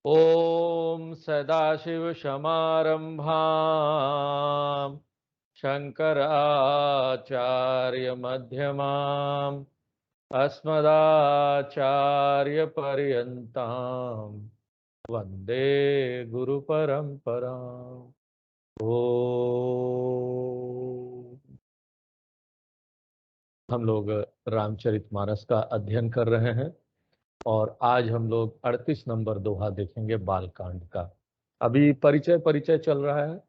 ॐ सदाशिवसमारम्भां शङ्कराचार्यमध्यमाम् अस्मदाचार्यपर्यन्तां वन्दे गुरुपरम्पराम्। ॐ हम लोग रामचरितमानस का अध्ययन कर रहे हैं और आज हम लोग 38 नंबर दोहा देखेंगे बालकांड का। अभी परिचय परिचय चल रहा है,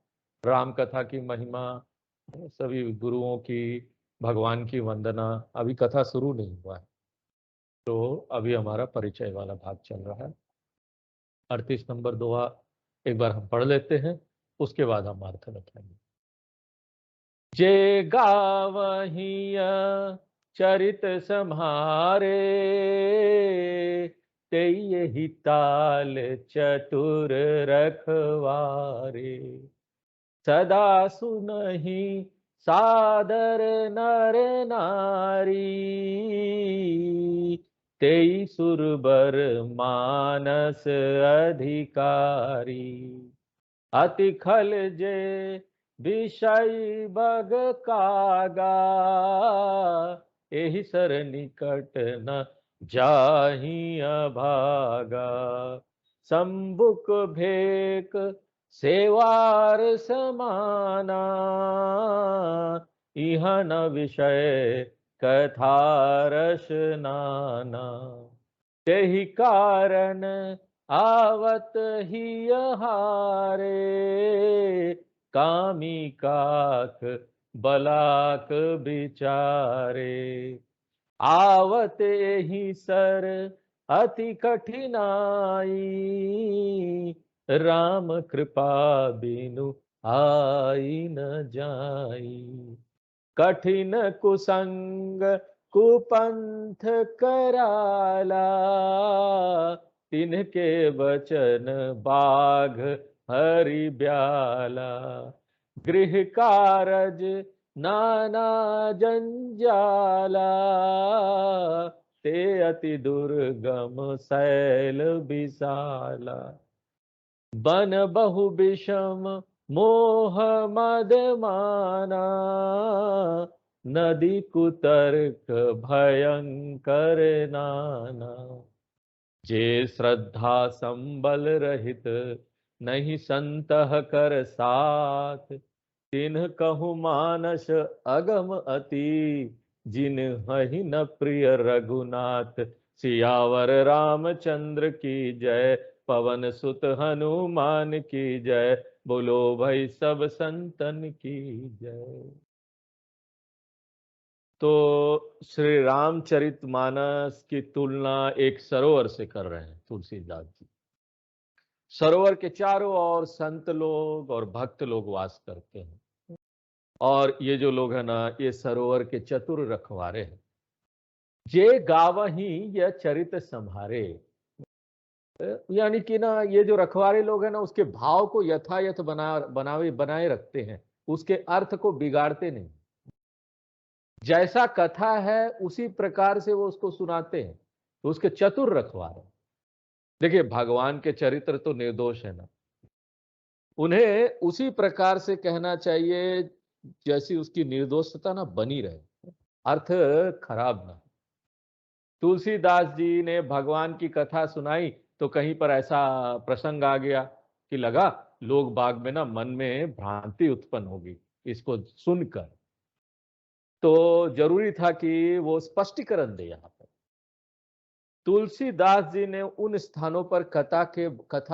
राम कथा की महिमा, सभी गुरुओं की, भगवान की वंदना। अभी कथा शुरू नहीं हुआ है, तो अभी हमारा परिचय वाला भाग चल रहा है। 38 नंबर दोहा एक बार हम पढ़ लेते हैं, उसके बाद हम अर्थ बताएंगे। जे गावहिय चरित सम्हारे, ते यही ताल चतुर रखवारे। सदा सुनहि सादर नर नारी, तेई सुरबर मानस अधिकारी। अति खल जे विषय बग कागा, एहि सर निकट न जाहि अभागा। संबुक भेक सेवार समाना, इह न विषय कथा रस नाना। तेहि कारण आवत ही हारे, कामी काक बलाक बिचारे। आवत ही सर अति कठिनाई, राम कृपा बिनु आई न जाई। कठिन कुसंग कुपंथ कराला, तिनके वचन बाघ हरि ब्याला। गृह कारज नाना जंजाला, ते अति दुर्गम शैल विशाला। बन बहु विषम मोह मद माना, नदी कुतर्क भयंकर नाना। जे श्रद्धा संबल रहित नहीं संतह कर साथ, तिन्ह कहु मानस अगम अति, जिन हहि न प्रिय रघुनाथ। सियावर रामचंद्र की जय, पवन सुत हनुमान की जय, बोलो भाई सब संतन की जय। तो श्री रामचरितमानस की तुलना एक सरोवर से कर रहे हैं तुलसीदास जी। सरोवर के चारों ओर संत लोग और भक्त लोग वास करते हैं, और ये जो लोग हैं ना, ये सरोवर के चतुर रखवारे हैं। जे गावही यह चरित संहारे, यानी कि ना ये जो रखवारे लोग हैं ना, उसके भाव को यथायथ बनाए रखते हैं, उसके अर्थ को बिगाड़ते नहीं। जैसा कथा है उसी प्रकार से वो उसको सुनाते हैं, तो उसके चतुर रखवारे। देखिए, भगवान के चरित्र तो निर्दोष है ना, उन्हें उसी प्रकार से कहना चाहिए जैसी उसकी निर्दोषता ना बनी रहे, अर्थ खराब ना। तुलसीदास जी ने भगवान की कथा सुनाई तो कहीं पर ऐसा प्रसंग आ गया कि लगा लोग बाग में ना मन में भ्रांति उत्पन्न होगी इसको सुनकर, तो जरूरी था कि वो स्पष्टीकरण दे। यहाँ पर तुलसीदास जी ने उन स्थानों पर कथा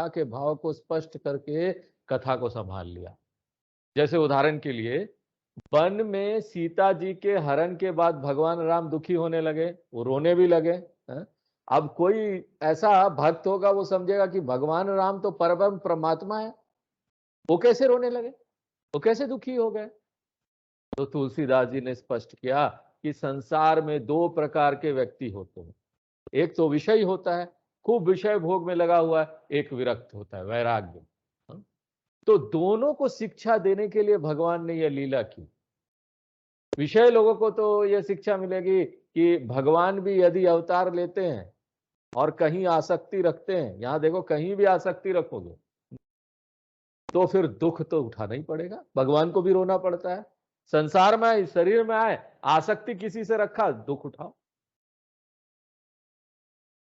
के भाव को स्पष्ट करके कथा को संभाल लिया। जैसे उदाहरण के लिए, वन में सीता जी के हरण के बाद भगवान राम दुखी होने लगे, वो रोने भी लगे। हैं? अब कोई ऐसा भक्त होगा, वो समझेगा कि भगवान राम तो परम परमात्मा है, वो कैसे रोने लगे, वो कैसे दुखी हो गए। तो तुलसीदास जी ने स्पष्ट किया कि संसार में दो प्रकार के व्यक्ति होते हैं। एक तो विषयी होता है, खूब विषय भोग में लगा हुआ है, एक विरक्त होता है, वैराग्य। हाँ? तो दोनों को शिक्षा देने के लिए भगवान ने यह लीला की। विषय लोगों को तो यह शिक्षा मिलेगी कि भगवान भी यदि अवतार लेते हैं और कहीं आसक्ति रखते हैं, यहां देखो कहीं भी आसक्ति रखोगे तो फिर दुख तो उठाना ही पड़ेगा, भगवान को भी रोना पड़ता है। संसार में आए, शरीर में आए, आसक्ति किसी से रखा, दुख उठाओ।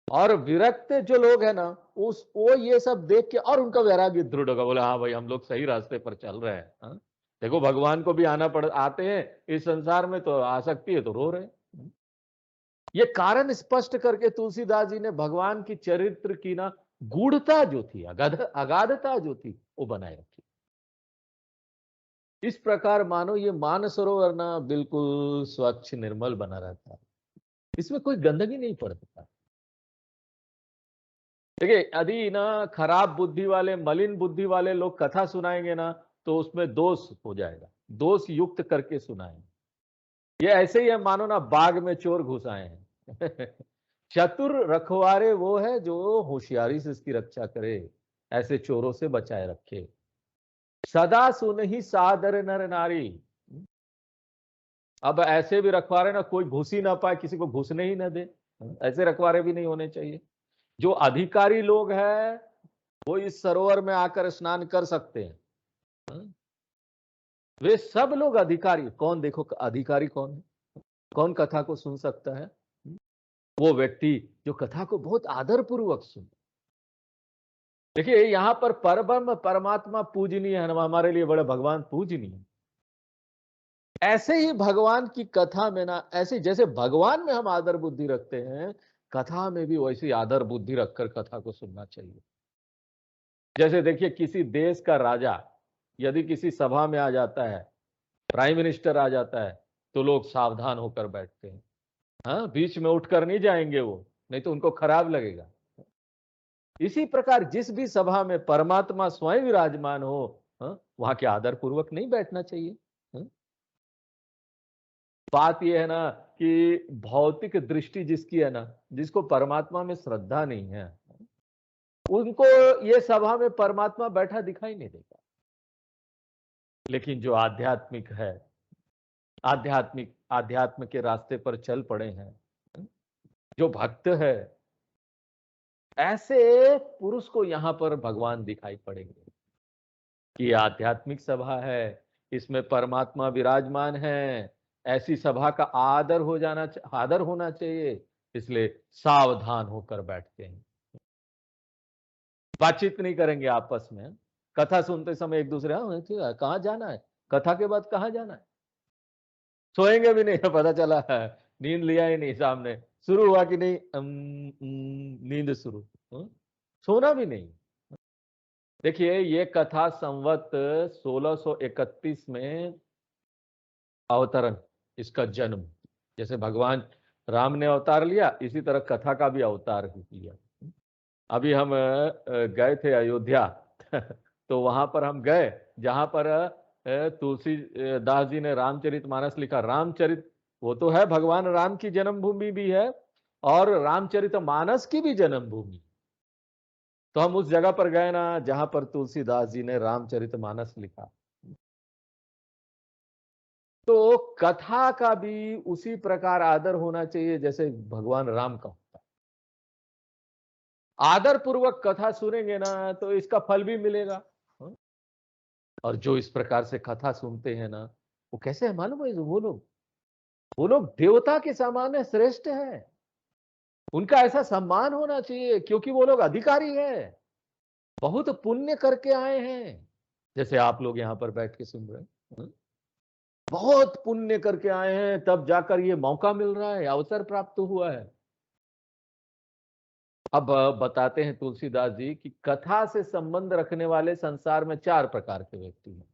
और विरक्त जो लोग है ना, उस वो ये सब देख के और उनका वैराग्य दृढ़ होगा, बोले हाँ भाई हम लोग सही रास्ते पर चल रहे हैं। हाँ? देखो भगवान को भी आते हैं इस संसार में, तो आसक्ति है तो रो रहे हैं। ये कारण स्पष्ट करके तुलसीदास जी ने भगवान की चरित्र की ना गूढ़ता जो थी, अगाधता जो थी, वो बनाए रखी। इस प्रकार मानो ये मानसरोवर ना बिल्कुल स्वच्छ निर्मल बना रहता है, इसमें कोई गंदगी नहीं पड़ता। देखिए यदि ना खराब बुद्धि वाले, मलिन बुद्धि वाले लोग कथा सुनाएंगे ना, तो उसमें दोष हो जाएगा, दोष युक्त करके सुनाएंगे। ये ऐसे ही है मानो ना बाग में चोर घुस आए हैं। चतुर रखवारे वो है जो होशियारी से इसकी रक्षा करे, ऐसे चोरों से बचाए रखे। सदा सुन ही सादर नर नारी। अब ऐसे भी रखवारे ना कोई घुस ही ना पाए, किसी को घुसने ही ना दे, ऐसे रखवारे भी नहीं होने चाहिए। जो अधिकारी लोग हैं वो इस सरोवर में आकर स्नान कर सकते हैं। वे सब लोग अधिकारी, कौन देखो अधिकारी कौन है, कौन कथा को सुन सकता है? वो व्यक्ति जो कथा को बहुत आदर पूर्वक सुने। देखिए यहां पर परब्रह्म परमात्मा पूजनीय है, हमारे लिए बड़े भगवान पूजनीय। ऐसे ही भगवान की कथा में ना, ऐसे जैसे भगवान में हम आदर बुद्धि रखते हैं, कथा में भी वैसी आदर बुद्धि रखकर कथा को सुनना चाहिए। जैसे देखिए किसी देश का राजा यदि किसी सभा में आ जाता है, प्राइम मिनिस्टर आ जाता है, तो लोग सावधान होकर बैठते हैं। हाँ, बीच में उठकर नहीं जाएंगे वो, नहीं तो उनको खराब लगेगा। इसी प्रकार जिस भी सभा में परमात्मा स्वयं विराजमान हो, हाँ, वहां के आदर पूर्वक नहीं बैठना चाहिए। हाँ? बात यह है ना कि भौतिक दृष्टि जिसकी है ना, जिसको परमात्मा में श्रद्धा नहीं है, उनको ये सभा में परमात्मा बैठा दिखाई नहीं देगा। लेकिन जो आध्यात्मिक है, आध्यात्म के रास्ते पर चल पड़े हैं, जो भक्त है, ऐसे पुरुष को यहां पर भगवान दिखाई पड़ेंगे कि आध्यात्मिक सभा है, इसमें परमात्मा विराजमान है, ऐसी सभा का आदर होना चाहिए, इसलिए सावधान होकर बैठते हैं। बातचीत नहीं करेंगे आपस में, कथा सुनते समय एक दूसरे, हाँ कहाँ जाना है, कथा के बाद कहाँ जाना है, सोएंगे भी नहीं। पता चला है नींद लिया ही नहीं, सामने शुरू हुआ कि नहीं, नींद शुरू, सोना भी नहीं। देखिए ये कथा संवत 1631 में अवतरण, इसका जन्म, जैसे भगवान राम ने अवतार लिया, इसी तरह कथा का भी अवतार ही किया। अभी हम गए थे अयोध्या। तो वहां पर हम गए जहां पर तुलसी दास जी ने रामचरितमानस लिखा। रामचरित वो तो है, भगवान राम की जन्मभूमि भी है और रामचरितमानस की भी जन्मभूमि। तो हम उस जगह पर गए ना जहां पर तुलसीदास जी ने रामचरितमानस लिखा। तो कथा का भी उसी प्रकार आदर होना चाहिए जैसे भगवान राम का होता है। आदर पूर्वक कथा सुनेंगे ना तो इसका फल भी मिलेगा। हाँ? और जो इस प्रकार से कथा सुनते हैं ना, वो कैसे है मालूम है? वो लोग देवता के समान है, श्रेष्ठ है। उनका ऐसा सम्मान होना चाहिए क्योंकि वो लोग अधिकारी है, बहुत पुण्य करके आए हैं। जैसे आप लोग यहाँ पर बैठ के सुन रहे हैं, हाँ? बहुत पुण्य करके आए हैं, तब जाकर ये मौका मिल रहा है, अवसर प्राप्त हुआ है। अब बताते हैं तुलसीदास जी कि कथा से संबंध रखने वाले संसार में 4 प्रकार के व्यक्ति हैं।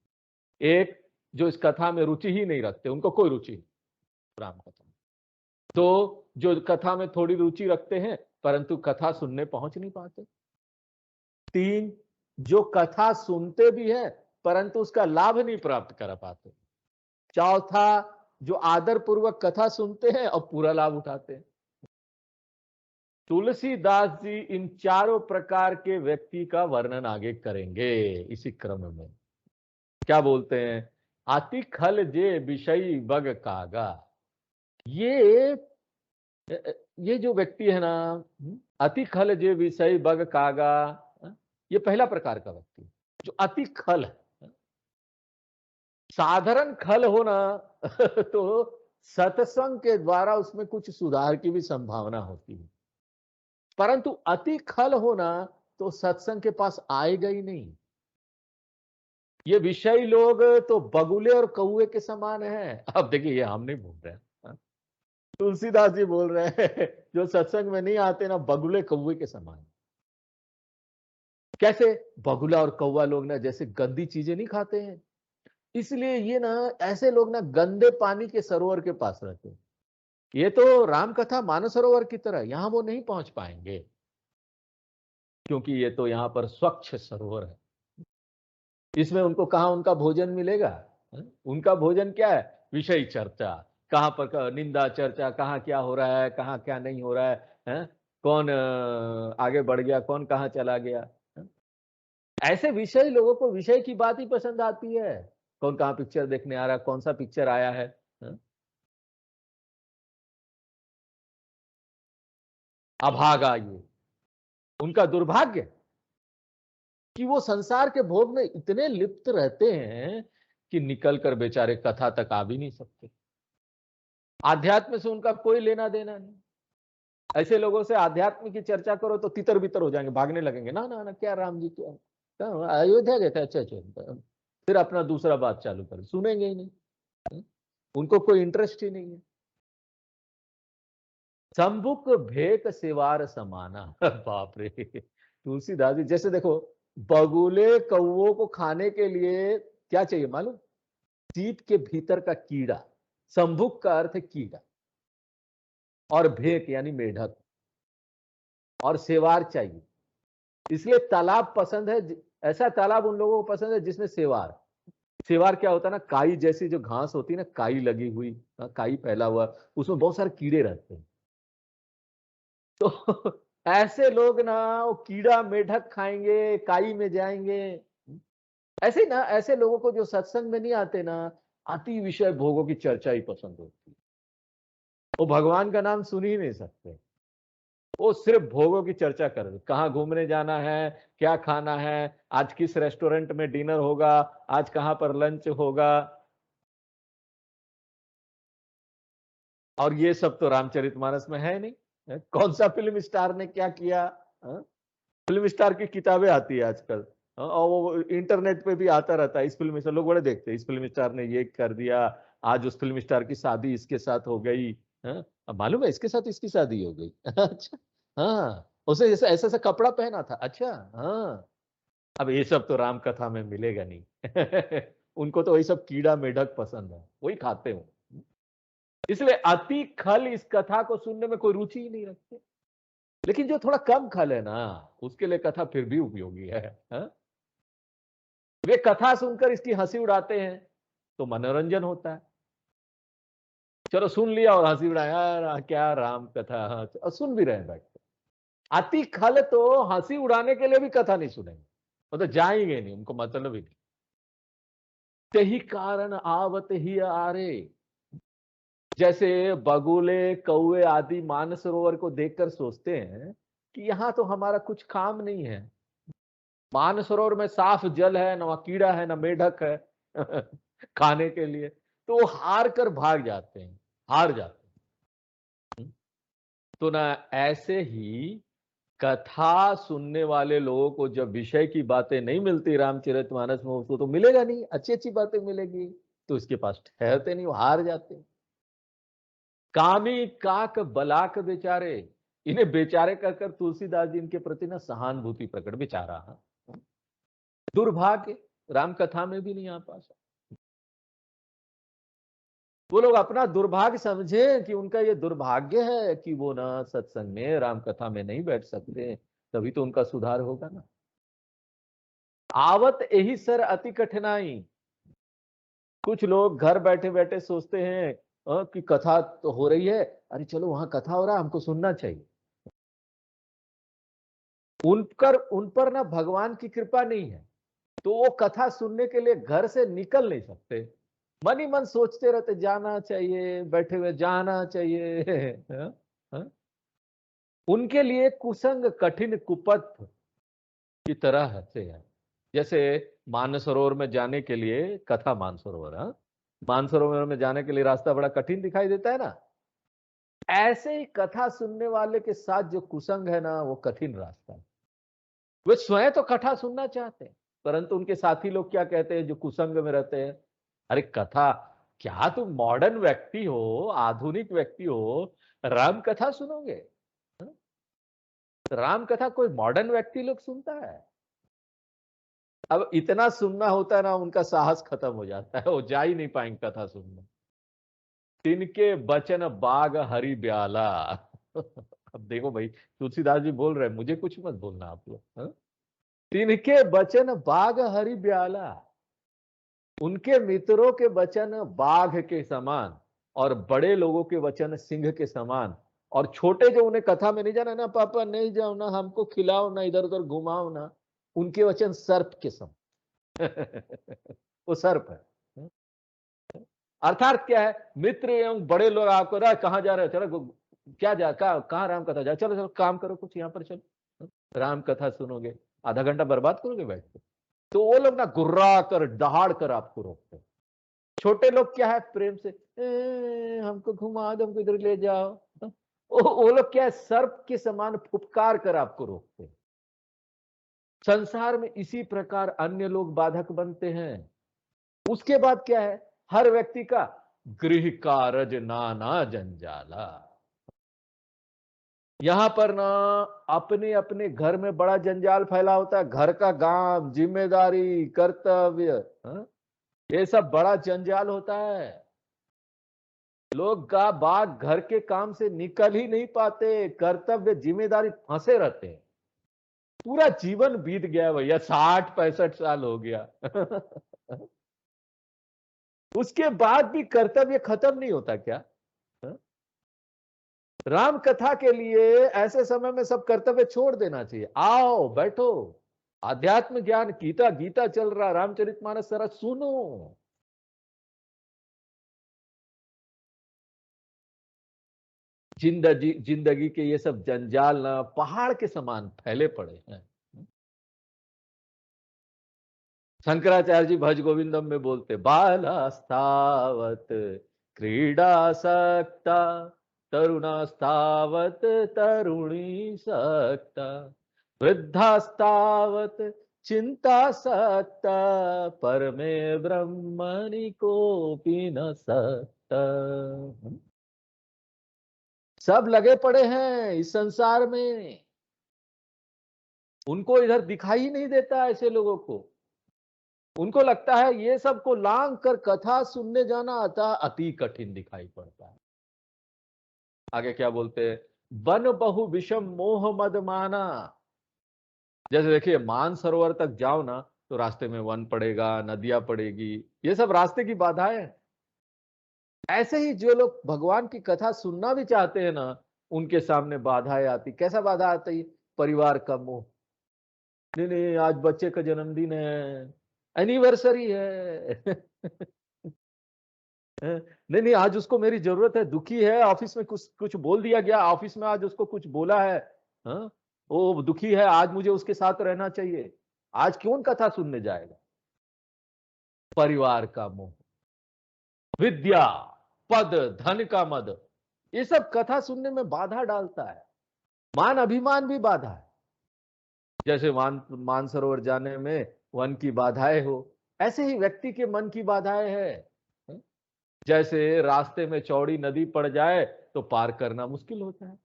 एक, जो इस कथा में रुचि ही नहीं रखते, उनको कोई रुचि नहीं राम कथा। 2, जो कथा में थोड़ी रुचि रखते हैं परंतु कथा सुनने पहुंच नहीं पाते। 3, जो कथा सुनते भी है परंतु उसका लाभ नहीं प्राप्त कर पाते। 4था, जो आदर पूर्वक कथा सुनते हैं और पूरा लाभ उठाते हैं। तुलसीदास जी इन चारों प्रकार के व्यक्ति का वर्णन आगे करेंगे इसी क्रम में। क्या बोलते हैं? अति खल जे विषयी बग कागा। ये ये जो व्यक्ति है ना, अति खल जे विषय बग कागा, ये पहला प्रकार का व्यक्ति है, जो अति खल है। साधारण खल होना तो सत्संग के द्वारा उसमें कुछ सुधार की भी संभावना होती है, परंतु अति खल होना तो सत्संग के पास आएगा ही नहीं। ये विषयी लोग तो बगुले और कौवे के समान है। अब देखिए, ये हम नहीं बोल रहे हैं, तुलसीदास जी बोल रहे हैं, जो सत्संग में नहीं आते ना, बगुले कौवे के समान। कैसे? बगुला और कौवा लोग ना जैसे गंदी चीजें नहीं खाते हैं, इसलिए ये ना, ऐसे लोग ना गंदे पानी के सरोवर के पास रहते हैं। ये तो राम कथा मानसरोवर की तरह, यहां वो नहीं पहुंच पाएंगे, क्योंकि ये तो यहाँ पर स्वच्छ सरोवर है। इसमें उनको कहाँ उनका भोजन मिलेगा? उनका भोजन क्या है? विषय चर्चा, कहाँ पर निंदा चर्चा, कहाँ क्या हो रहा है, कहाँ क्या नहीं हो रहा है? कौन आगे बढ़ गया, कौन कहाँ चला गया? है? ऐसे विषय, लोगों को विषय की बात ही पसंद आती है। कौन कहाँ पिक्चर देखने आ रहा है, कौन सा पिक्चर आया है? अभागा, ये उनका दुर्भाग्य कि वो संसार के भोग में इतने लिप्त रहते हैं कि निकल कर बेचारे कथा तक आ भी नहीं सकते। आध्यात्म से उनका कोई लेना देना नहीं। ऐसे लोगों से आध्यात्म की चर्चा करो तो तितर बितर हो जाएंगे, भागने लगेंगे। ना ना ना, क्या राम जी, क्या अयोध्या गए थे? अच्छा अच्छा, फिर अपना दूसरा बात चालू कर, सुनेंगे ही नहीं। उनको कोई इंटरेस्ट ही नहीं है। संबुक भेक सेवार समाना। बाप रे, तुलसीदास जी जैसे देखो, बगुले कौवों को खाने के लिए क्या चाहिए मालूम? सीट के भीतर का कीड़ा। संभुक का अर्थ है कीड़ा, और भेक यानी मेढक, और सेवार चाहिए। इसलिए तालाब पसंद है, ऐसा तालाब उन लोगों को पसंद है जिसमें सेवार। सेवार क्या होता है ना, काई जैसी जो घास होती है ना, काई लगी हुई, काई फैला हुआ, उसमें बहुत सारे कीड़े रहते हैं। तो ऐसे लोग ना, वो कीड़ा मेढक खाएंगे, काई में जाएंगे। ऐसे ना, ऐसे लोगों को जो सत्संग में नहीं आते ना, अति विषय भोगों की चर्चा ही पसंद होती है। वो भगवान का नाम सुन ही नहीं सकते, वो सिर्फ भोगों की चर्चा कर रहे, कहाँ घूमने जाना है, क्या खाना है, आज किस रेस्टोरेंट में डिनर होगा, आज कहाँ पर लंच होगा। और ये सब तो रामचरितमानस में है नहीं। कौन सा फिल्म स्टार ने क्या किया? फिल्म स्टार की किताबें आती है आजकल, और वो इंटरनेट पे भी आता रहता है। इस फिल्म से लोग बड़े देखते हैं, इस फिल्म स्टार ने ये कर दिया, आज उस फिल्म स्टार की शादी इसके साथ हो गई। अब मालूम है इसके साथ इसकी शादी हो गई। अच्छा, हाँ, उसे जैसे ऐसा ऐसा कपड़ा पहना था। अच्छा, हाँ। अब ये सब तो राम कथा में मिलेगा नहीं। उनको तो वही सब कीड़ा मेढक पसंद है, वही खाते हो। इसलिए अति खल इस कथा को सुनने में कोई रुचि ही नहीं रखते। लेकिन जो थोड़ा कम खल है ना, उसके लिए कथा फिर भी उपयोगी है। वे कथा सुनकर इसकी हंसी उड़ाते हैं तो मनोरंजन होता है। चलो सुन लिया और हंसी उड़ाया, यार क्या राम कथा, हाँ, और सुन भी रहे हैं बैठ के। अति खल तो हंसी उड़ाने के लिए भी कथा नहीं सुनेंगे, वो तो जाएंगे नहीं, उनको मतलब ही नहीं। यही कारण आवत ही आरे, जैसे बगुले कौवे आदि मानसरोवर को देखकर सोचते हैं कि यहां तो हमारा कुछ काम नहीं है। मानसरोवर में साफ जल है, न कीड़ा है, न मेढक है खाने के लिए, तो वो हार कर भाग जाते हैं, हार जाते हैं। तो ना, ऐसे ही कथा सुनने वाले लोगों को जब विषय की बातें नहीं मिलती रामचरितमानस में, उसको तो मिलेगा नहीं, अच्छी अच्छी बातें मिलेगी, तो इसके पास ठहरते नहीं, वो हार जाते हैं। कामी काक बलाक बेचारे, इन्हें बेचारे कहकर तुलसीदास जी इनके प्रति ना सहानुभूति प्रकट, बेचारा, हाँ। दुर्भाग्य, राम कथा में भी नहीं आ पाता। वो लोग अपना दुर्भाग्य समझे कि उनका ये दुर्भाग्य है कि वो ना सत्संग में, राम कथा में नहीं बैठ सकते, तभी तो उनका सुधार होगा ना। आवत यही सर अति कठिनाई। कुछ लोग घर बैठे बैठे सोचते हैं कि कथा तो हो रही है, अरे चलो वहां कथा हो रहा है, हमको सुनना चाहिए। उन पर ना भगवान की कृपा नहीं है, तो वो कथा सुनने के लिए घर से निकल नहीं सकते। मन ही मन सोचते रहते, जाना चाहिए, बैठे हुए जाना चाहिए। हाँ? हाँ? उनके लिए कुसंग कठिन कुपथ की तरह से है। जैसे मानसरोवर में जाने के लिए, कथा मानसरोवर, हाँ, मानसरोवर में जाने के लिए रास्ता बड़ा कठिन दिखाई देता है ना, ऐसे ही कथा सुनने वाले के साथ जो कुसंग है ना, वो कठिन रास्ता है। वे स्वयं तो कथा सुनना चाहते हैं, परंतु उनके साथी लोग क्या कहते हैं जो कुसंग में रहते हैं, अरे कथा क्या, तुम मॉडर्न व्यक्ति हो, आधुनिक व्यक्ति हो, राम कथा सुनोगे? हाँ? राम कथा कोई मॉडर्न व्यक्ति लोग सुनता है? अब इतना सुनना होता है ना, उनका साहस खत्म हो जाता है, वो जा ही नहीं पाएंगे कथा सुनने। तिनके बचन बाग हरि ब्याला। अब देखो भाई, तुलसीदास जी बोल रहे हैं, मुझे कुछ मत बोलना आप लोग, हाँ? तिनके बचन बाग हरि ब्याला, उनके मित्रों के वचन बाघ के समान और बड़े लोगों के वचन सिंह के समान, और छोटे जो उन्हें कथा में नहीं जाना ना, पापा नहीं जाओ ना, हमको खिलाओ ना, इधर उधर घुमाओ ना, उनके वचन सर्प के समान। वो सर्प है। अर्थात क्या है, मित्र एवं बड़े लोग आपको रहा कहां जा रहे हो, चलो क्या जा, कहां राम कथा जा, चलो चलो काम करो कुछ यहाँ पर, चलो राम कथा सुनोगे, आधा घंटा बर्बाद करोगे बैठ के। तो वो लोग ना गुर्रा कर दहाड़ कर आपको रोकते हैं। छोटे लोग क्या है, प्रेम से हमको घुमा दो, हमको इधर ले जाओ। वो लोग क्या है, सर्प के समान फुफकार कर आपको रोकते हैं। संसार में इसी प्रकार अन्य लोग बाधक बनते हैं। उसके बाद क्या है, हर व्यक्ति का गृह कारज नाना जंजाला। यहां पर ना अपने अपने घर में बड़ा जंजाल फैला होता है, घर का काम, जिम्मेदारी, कर्तव्य, हाँ? ये सब बड़ा जंजाल होता है। लोग का बाग घर के काम से निकल ही नहीं पाते, कर्तव्य जिम्मेदारी फंसे रहते हैं। पूरा जीवन बीत गया भैया, 60-65 साल हो गया। उसके बाद भी कर्तव्य खत्म नहीं होता क्या? हाँ? राम कथा के लिए ऐसे समय में सब कर्तव्य छोड़ देना चाहिए। आओ बैठो, आध्यात्म ज्ञान, गीता गीता चल रहा, रामचरितमानस जरा सुनो। जिंदगी जिंदगी के ये सब जंजाल ना पहाड़ के समान फैले पड़े हैं। शंकराचार्य जी भज गोविंदम में बोलते, बालास्तावत क्रीडासक्ता, तरुणास्तावत तरुणी सक्ता, वृद्धास्तावत चिंतासक्ता, परमे ब्रह्मणि कोपि न सक्ता। सब लगे पड़े हैं इस संसार में, उनको इधर दिखाई ही नहीं देता ऐसे लोगों को। उनको लगता है ये सबको लांग कर कथा सुनने जाना आता अति कठिन दिखाई पड़ता है। आगे क्या बोलते हैं, वन बहु विषम मोह मद माना। जैसे देखिए मानसरोवर तक जाओ ना, तो रास्ते में वन पड़ेगा, नदियां पड़ेगी, ये सब रास्ते की बाधाएं हैं। ऐसे ही जो लोग भगवान की कथा सुनना भी चाहते हैं ना, उनके सामने बाधाएं आती। कैसा बाधा आती? परिवार का मोह, नहीं नहीं आज बच्चे का जन्मदिन है, एनिवर्सरी है। नहीं नहीं आज उसको मेरी जरूरत है, दुखी है, ऑफिस में कुछ कुछ बोल दिया गया, ऑफिस में आज उसको कुछ बोला है, हाँ? वो दुखी है, आज मुझे उसके साथ रहना चाहिए, आज क्यों कथा सुनने जाएगा? परिवार का मोह, विद्या, पद, धन का मद, ये सब कथा सुनने में बाधा डालता है। मान अभिमान भी बाधा है। जैसे मानसरोवर जाने में वन की बाधाएं हो, ऐसे ही व्यक्ति के मन की बाधाएं है। जैसे रास्ते में चौड़ी नदी पड़ जाए तो पार करना मुश्किल होता है,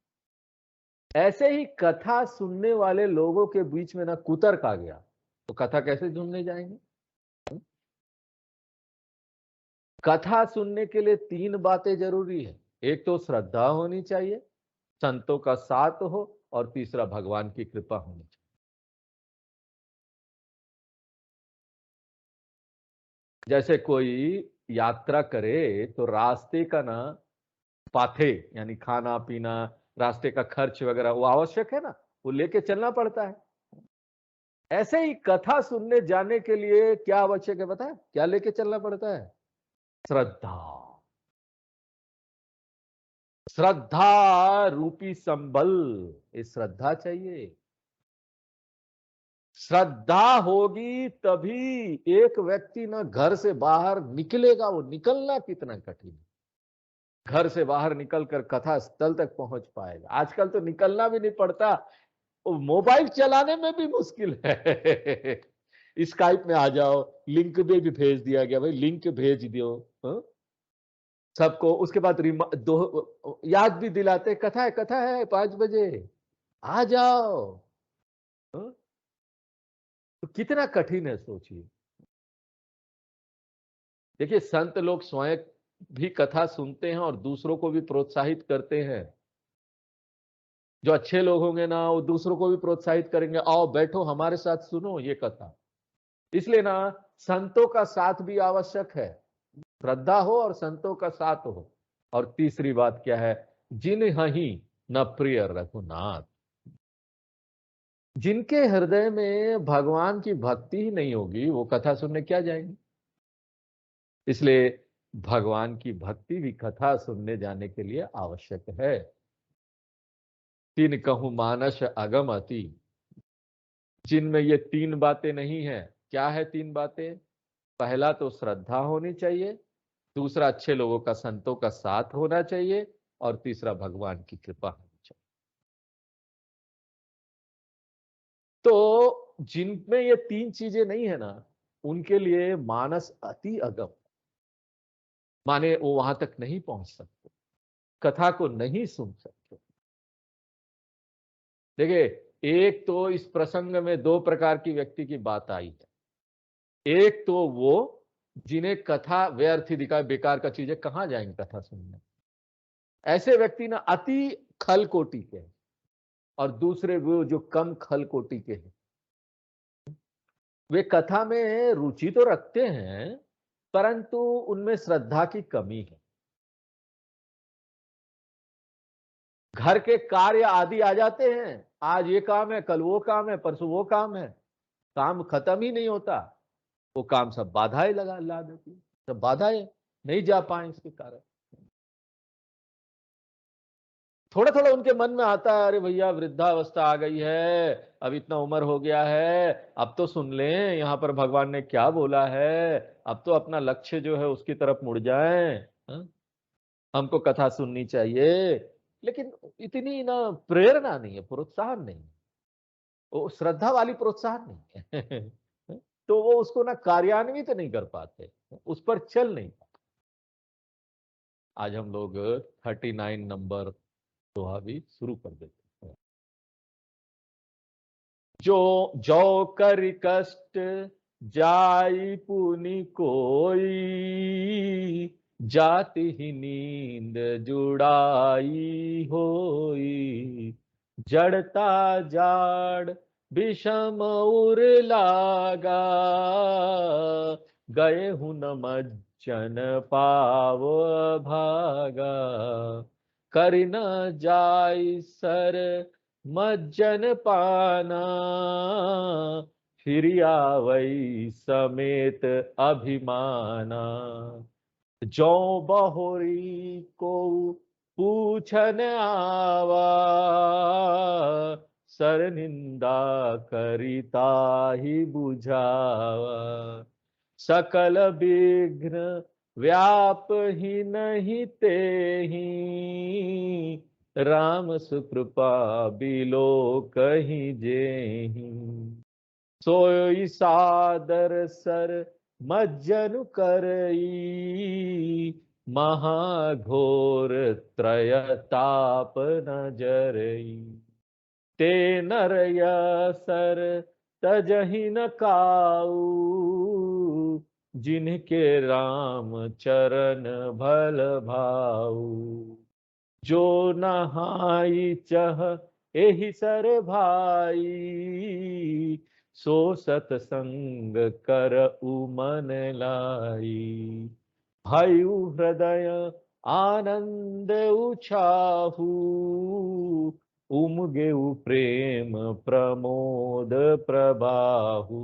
ऐसे ही कथा सुनने वाले लोगों के बीच में ना कुतर्क आ गया, तो कथा कैसे सुनने जाएंगे? कथा सुनने के लिए 3 बातें जरूरी है। एक तो श्रद्धा होनी चाहिए, संतों का साथ हो, और तीसरा भगवान की कृपा होनी चाहिए। जैसे कोई यात्रा करे तो रास्ते का ना पाथे, यानी खाना पीना, रास्ते का खर्च वगैरह वो आवश्यक है ना, वो लेके चलना पड़ता है। ऐसे ही कथा सुनने जाने के लिए क्या आवश्यक है पता है? क्या लेके चलना पड़ता है? श्रद्धा। श्रद्धा रूपी संबल, ये श्रद्धा चाहिए। श्रद्धा होगी तभी एक व्यक्ति ना घर से बाहर निकलेगा। वो निकलना कितना कठिन है, घर से बाहर निकलकर कथा स्थल तक पहुंच पाएगा। आजकल तो निकलना भी नहीं पड़ता, मोबाइल चलाने में भी मुश्किल है। स्काइप में आ जाओ, लिंक भी भेज दिया गया, भाई लिंक भेज दो सबको। उसके बाद याद भी दिलाते, कथा है 5 बजे आ जाओ। हाँ? तो कितना कठिन है सोचिए। देखिए संत लोग स्वयं भी कथा सुनते हैं और दूसरों को भी प्रोत्साहित करते हैं। जो अच्छे लोग होंगे ना, वो दूसरों को भी प्रोत्साहित करेंगे, आओ बैठो हमारे साथ सुनो ये कथा। इसलिए ना संतों का साथ भी आवश्यक है। श्रद्धा हो और संतों का साथ हो। और तीसरी बात क्या है, जिन हही न प्रिय रघुनाथ। जिनके हृदय में भगवान की भक्ति ही नहीं होगी, वो कथा सुनने क्या जाएंगे। इसलिए भगवान की भक्ति भी कथा सुनने जाने के लिए आवश्यक है। तीन कहूं मानस अगम अति, जिनमें ये 3 बातें नहीं है। क्या है 3 बातें? पहला तो श्रद्धा होनी चाहिए, दूसरा अच्छे लोगों का संतों का साथ होना चाहिए, और तीसरा भगवान की कृपा होनी चाहिए। तो जिनमें ये 3 चीजें नहीं है ना, उनके लिए मानस अति अगम, माने वो वहां तक नहीं पहुंच सकते, कथा को नहीं सुन सकते। देखिए एक तो इस प्रसंग में 2 प्रकार की व्यक्ति की बात आई है। एक तो वो जिन्हें कथा व्यर्थ ही दिखाए, बेकार का चीज है, कहां जाएंगे कथा सुनने, ऐसे व्यक्ति ना अति खल कोटि के हैं। और दूसरे वो जो कम खल कोटि के हैं, वे कथा में रुचि तो रखते हैं परंतु उनमें श्रद्धा की कमी है। घर के कार्य आदि आ जाते हैं, आज ये काम है, कल वो काम है, परसों वो काम है, काम खत्म ही नहीं होता। वो काम सब बाधाएं ला देती है, सब बाधाएं, नहीं जा पाए इसके कारण। थोड़ा थोड़ा उनके मन में आता है, अरे भैया वृद्धावस्था आ गई है, अब इतना उम्र हो गया है, अब तो सुन लें यहाँ पर भगवान ने क्या बोला है, अब तो अपना लक्ष्य जो है उसकी तरफ मुड़ जाएं। हाँ? हमको कथा सुननी चाहिए। लेकिन इतनी ना प्रेरणा नहीं है, प्रोत्साहन नहीं है, वो श्रद्धा वाली प्रोत्साहन नहीं है। तो वो उसको ना कार्यान्वित नहीं कर पाते, उस पर चल नहीं पाते। आज हम लोग 39 नंबर दोहा भी शुरू कर देते हैं। जो कर कष्ट जाई पुनि कोई, जाति ही नींद जुड़ाई होई। जड़ता जाड़ विषम उर लागा, गए हूं न मज्जन पाव भागा। कर न जाय सर मज्जन पाना, फिर आवै समेत अभिमाना। जो बहोरी को पूछन आवा, सर निंदा करिता ही बुझावा। सकल विघ्न व्याप ही नहीं ते ही, राम सुकृपा बिलो कहीं जेहि। सोई सादर सर मज्जन करई, महाघोर त्रयताप न जरई। ते नर सर तजहि न काऊ, जिनके राम चरण भल भाऊ। जो नहाई चह एहि सर भाई, सो सतसंग कर उमन लाई। भयु हृदय आनंद उछाहू, उमगेउ प्रेम प्रमोद प्रबाहु।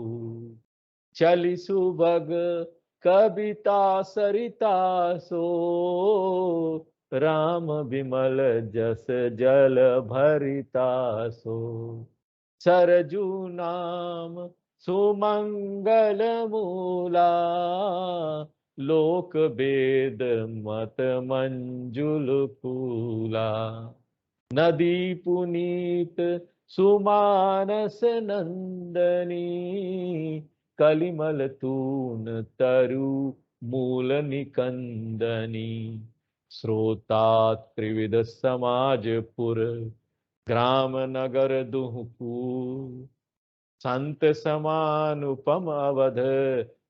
चली सुबग कविता सरिता सो, राम विमल जस जल भरिता सो, सरजू नाम सुमंगल मूला, लोक वेद मत मंजुल फूला, नदी पुनीत सुमानस नंदनी, कलिमल तून तरु मूल निकंदनी, श्रोता त्रिविध समाजपुर, ग्राम नगर दुहपुर, संत समानुपम अवध,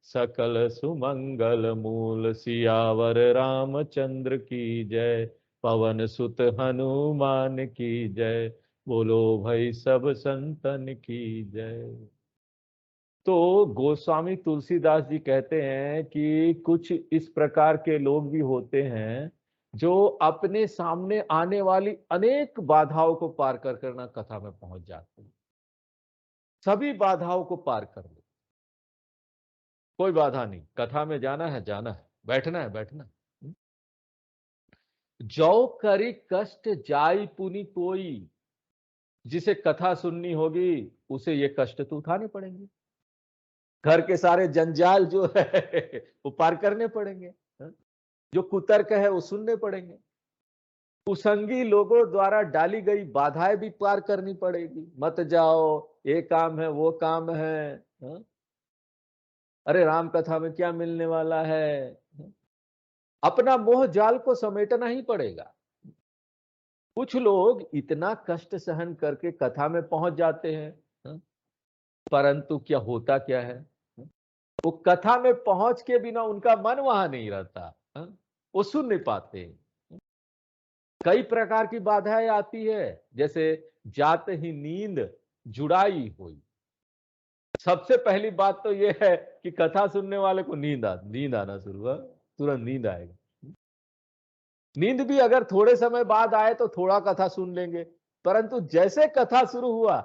सकल सुमंगल मूल, सियावर रामचंद्र की जय, पवन सुत हनुमान की जय, बोलो भाई सब संतन की जय। तो गोस्वामी तुलसीदास जी कहते हैं कि कुछ इस प्रकार के लोग भी होते हैं जो अपने सामने आने वाली अनेक बाधाओं को पार कर करना कथा में पहुंच जाते हैं, सभी बाधाओं को पार कर ले, कोई बाधा नहीं, कथा में जाना है जाना है, बैठना है बैठना है। जो करी कष्ट जाई पुनि कोई, जिसे कथा सुननी होगी उसे ये कष्ट तो उठाने पड़ेंगे, घर के सारे जंजाल जो है वो पार करने पड़ेंगे, हाँ? जो कुतर्क है वो सुनने पड़ेंगे, कुसंगी लोगों द्वारा डाली गई बाधाएं भी पार करनी पड़ेगी, मत जाओ ये काम है वो काम है, हाँ? अरे राम कथा में क्या मिलने वाला है, हाँ? अपना मोह जाल को समेटना ही पड़ेगा। कुछ लोग इतना कष्ट सहन करके कथा में पहुंच जाते हैं, हाँ? परंतु क्या होता क्या है, हाँ? वो कथा में पहुंच के बिना उनका मन वहां नहीं रहता, हाँ? वो सुन नहीं पाते। कई प्रकार की बाधाएं आती है, जैसे जात ही नींद जुड़ाई हुई। सबसे पहली बात तो यह है कि कथा सुनने वाले को नींद आना शुरू हुआ, तुरंत नींद आएगा। नींद भी अगर थोड़े समय बाद आए तो थोड़ा कथा सुन लेंगे, परंतु जैसे कथा शुरू हुआ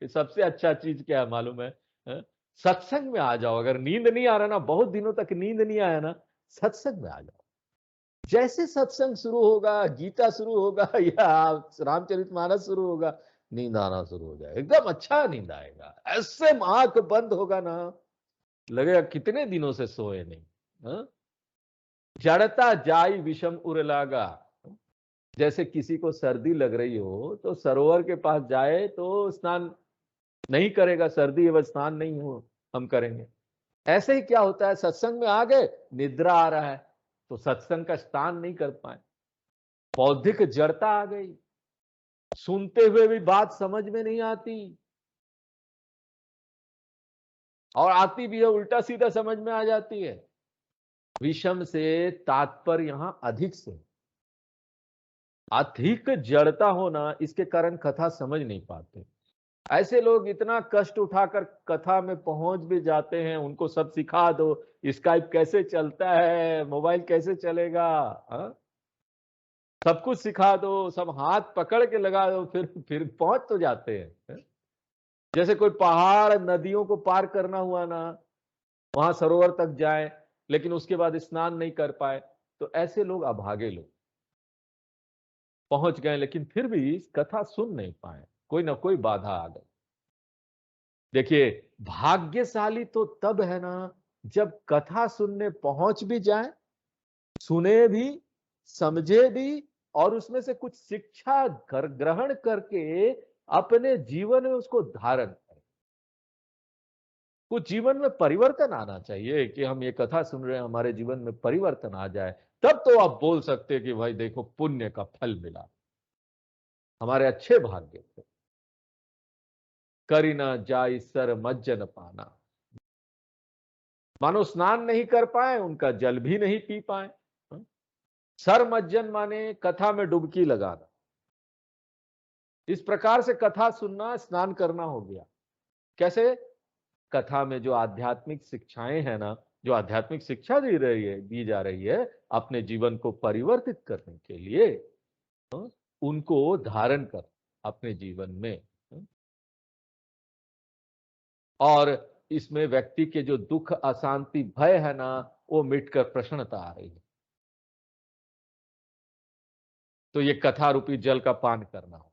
सबसे अच्छा चीज क्या है मालूम है, हाँ? सत्संग में आ जाओ। अगर नींद नहीं आ रहा ना, बहुत दिनों तक नींद नहीं आया ना, सत्संग में आ जाओ। जैसे सत्संग शुरू होगा, गीता शुरू होगा या रामचरितमानस शुरू होगा, नींद आना शुरू हो जाए, एकदम अच्छा नींद आएगा। ऐसे आंख बंद होगा ना, लगेगा कितने दिनों से सोए नहीं, हाँ? जड़ता जाई विषम उर लागा। जैसे किसी को सर्दी लग रही हो तो सरोवर के पास जाए तो स्नान नहीं करेगा, सर्दी है, वह स्नान नहीं हो हम करेंगे। ऐसे ही क्या होता है, सत्संग में आ गए, निद्रा आ रहा है तो सत्संग का स्नान नहीं कर पाए, बौद्धिक जड़ता आ गई, सुनते हुए भी बात समझ में नहीं आती, और आती भी है उल्टा सीधा समझ में आ जाती है। विषम से तात्पर्य यहां अधिक से, अधिक जड़ता होना, इसके कारण कथा समझ नहीं पाते। ऐसे लोग इतना कष्ट उठाकर कथा में पहुंच भी जाते हैं, उनको सब सिखा दो, स्काइप कैसे चलता है, मोबाइल कैसे चलेगा, हाँ? सब कुछ सिखा दो, सब हाथ पकड़ के लगा दो, फिर पहुंच तो जाते हैं, हाँ? जैसे कोई पहाड़ नदियों को पार करना हुआ ना, वहां सरोवर तक जाए लेकिन उसके बाद स्नान नहीं कर पाए, तो ऐसे लोग अभागे लोग पहुंच गए लेकिन फिर भी कथा सुन नहीं पाए, कोई ना कोई बाधा आ गई। देखिए, भाग्यशाली तो तब है ना जब कथा सुनने पहुंच भी जाए, सुने भी, समझे भी, और उसमें से कुछ शिक्षा ग्रहण करके अपने जीवन में उसको धारण करें। कुछ जीवन में परिवर्तन आना चाहिए कि हम ये कथा सुन रहे हैं, हमारे जीवन में परिवर्तन आ जाए, तब तो आप बोल सकते हैं कि भाई देखो पुण्य का फल मिला, हमारे अच्छे भाग्य थे। करी ना जाई सर मज्जन पाना, मानो स्नान नहीं कर पाए, उनका जल भी नहीं पी पाए, हाँ? सर मज्जन माने कथा में डुबकी लगाना, इस प्रकार से कथा सुनना स्नान करना हो गया। कैसे? कथा में जो आध्यात्मिक शिक्षाएं हैं ना, जो आध्यात्मिक शिक्षा दी जा रही है अपने जीवन को परिवर्तित करने के लिए, हाँ? उनको धारण कर अपने जीवन में, हाँ? और इसमें व्यक्ति के जो दुख अशांति भय है ना, वो मिटकर प्रसन्नता आ रही है। तो ये कथा रूपी जल का पान करना हो।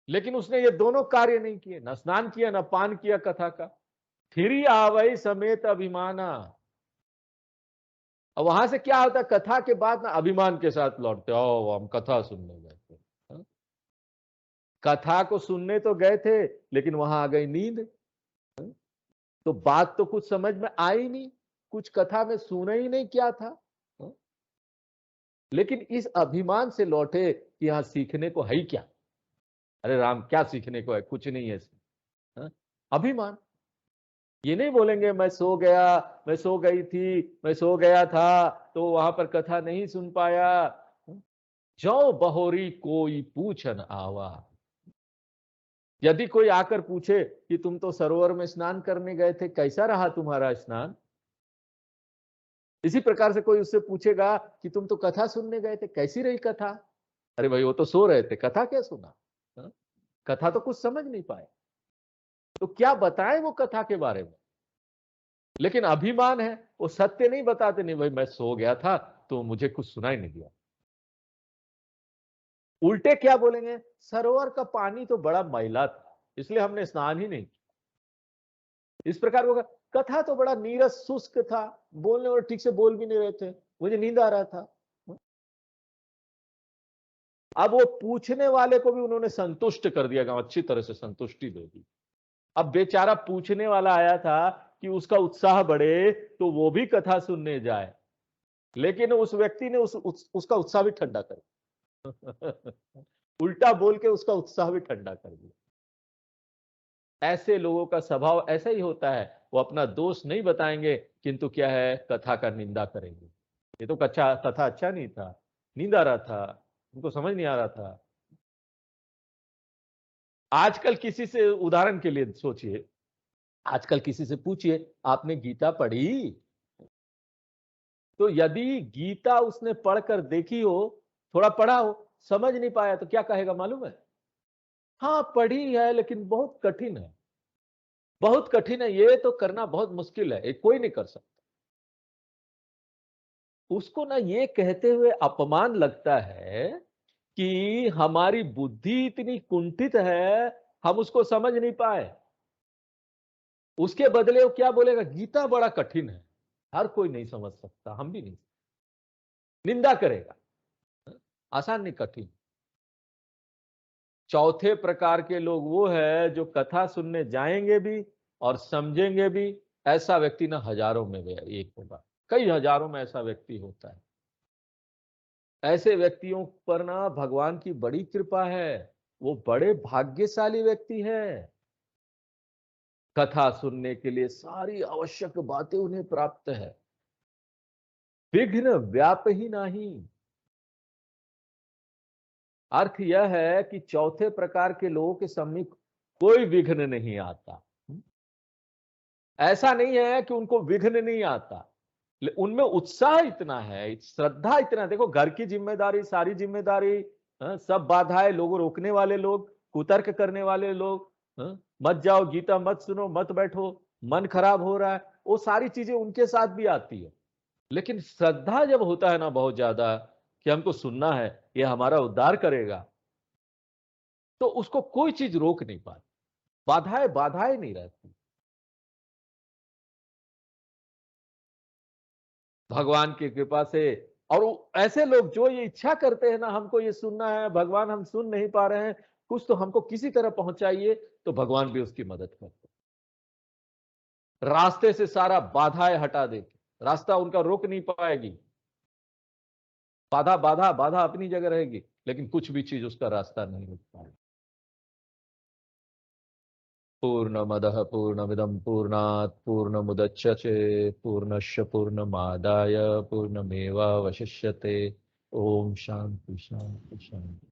लेकिन उसने ये दोनों कार्य नहीं किए, न स्नान किया न पान किया कथा का। फिर ही आवई समेत अभिमाना। और वहां से क्या होता है, कथा के बाद ना अभिमान के साथ लौटते, ओ हम कथा सुनने गए थे। हाँ? कथा को सुनने तो गए थे, लेकिन वहां आ गई नींद। हाँ? तो बात तो कुछ समझ में आई नहीं, कुछ कथा में सुना ही नहीं क्या था। हाँ? लेकिन इस अभिमान से लौटे कि यहां सीखने को है ही क्या। अरे राम, क्या सीखने को है, कुछ नहीं है इसमें। हाँ? अभिमान। ये नहीं बोलेंगे मैं सो गया, मैं सो गई थी, मैं सो गया था, तो वहां पर कथा नहीं सुन पाया। जो बहोरी कोई पूछन आवा। यदि कोई आकर पूछे कि तुम तो सरोवर में स्नान करने गए थे, कैसा रहा तुम्हारा स्नान। इसी प्रकार से कोई उससे पूछेगा कि तुम तो कथा सुनने गए थे, कैसी रही कथा। अरे भाई, वो तो सो रहे थे, कथा क्या सुना। हाँ? कथा तो कुछ समझ नहीं पाए, तो क्या बताएं वो कथा के बारे में। लेकिन अभिमान है, वो सत्य नहीं बताते, नहीं भाई मैं सो गया था तो मुझे कुछ सुनाई नहीं दिया। उल्टे क्या बोलेंगे, सरोवर का पानी तो बड़ा मैला था, इसलिए हमने स्नान ही नहीं किया। इस प्रकार होगा, कथा तो बड़ा नीरस शुष्क था, बोलने और ठीक से बोल भी नहीं रहे थे, मुझे नींद आ रहा था। अब वो पूछने वाले को भी उन्होंने संतुष्ट कर दिया, अच्छी तरह से संतुष्टि दे दी। अब बेचारा पूछने वाला आया था कि उसका उत्साह बढ़े तो वो भी कथा सुनने जाए, लेकिन उस व्यक्ति ने उसका उत्साह भी ठंडा कर दिया। उल्टा बोल के उसका उत्साह भी ठंडा कर दिया। ऐसे लोगों का स्वभाव ऐसा ही होता है, वो अपना दोष नहीं बताएंगे, किंतु क्या है, कथा का निंदा करेंगे। ये तो कथा अच्छा नहीं था, नींद आ रहा था, उनको समझ नहीं आ रहा था। आजकल किसी से, उदाहरण के लिए सोचिए, आजकल किसी से पूछिए आपने गीता पढ़ी, तो यदि गीता उसने पढ़कर देखी हो, थोड़ा पढ़ा हो, समझ नहीं पाया, तो क्या कहेगा मालूम है, हाँ पढ़ी है लेकिन बहुत कठिन है, बहुत कठिन है, ये तो करना बहुत मुश्किल है, ये कोई नहीं कर सकता। उसको ना ये कहते हुए अपमान लगता है कि हमारी बुद्धि इतनी कुंठित है, हम उसको समझ नहीं पाए। उसके बदले वो क्या बोलेगा, गीता बड़ा कठिन है, हर कोई नहीं समझ सकता, हम भी नहीं। निंदा करेगा। आसान नहीं, कठिन। चौथे प्रकार के लोग वो है जो कथा सुनने जाएंगे भी और समझेंगे भी। ऐसा व्यक्ति ना हजारों में एक होगा, कई हजारों में ऐसा व्यक्ति होता है। ऐसे व्यक्तियों पर ना भगवान की बड़ी कृपा है, वो बड़े भाग्यशाली व्यक्ति है। कथा सुनने के लिए सारी आवश्यक बातें उन्हें प्राप्त है, विघ्न व्याप ही नहीं। अर्थ यह है कि चौथे प्रकार के लोगों के समीप कोई विघ्न नहीं आता। ऐसा नहीं है कि उनको विघ्न नहीं आता, उनमें उत्साह इतना है, श्रद्धा इतना। देखो, घर की जिम्मेदारी, सारी जिम्मेदारी, सब बाधाएं, लोगों रोकने वाले लोग, कुतर्क करने वाले लोग, मत जाओ, गीता मत सुनो, मत बैठो, मन खराब हो रहा है, वो सारी चीजें उनके साथ भी आती है। लेकिन श्रद्धा जब होता है ना बहुत ज्यादा, कि हमको सुनना है, ये हमारा उद्धार करेगा, तो उसको कोई चीज रोक नहीं पाती, बाधाएं बाधाएं नहीं रहती। भगवान की कृपा से। और ऐसे लोग जो ये इच्छा करते हैं ना, हमको ये सुनना है, भगवान हम सुन नहीं पा रहे हैं, कुछ तो हमको किसी तरह पहुंचाइए, तो भगवान भी उसकी मदद करते हैं। रास्ते से सारा बाधाएं हटा देते, रास्ता उनका रोक नहीं पाएगी। बाधा बाधा बाधा अपनी जगह रहेगी, लेकिन कुछ भी चीज उसका रास्ता नहीं रोक पाएगी। पूर्णमदः पूर्णमिदं पूर्णात् पूर्णमुदच्यते पूर्णस्य पूर्णमादाय पूर्णमेवावशिष्यते। ओम शांति शांति शांति।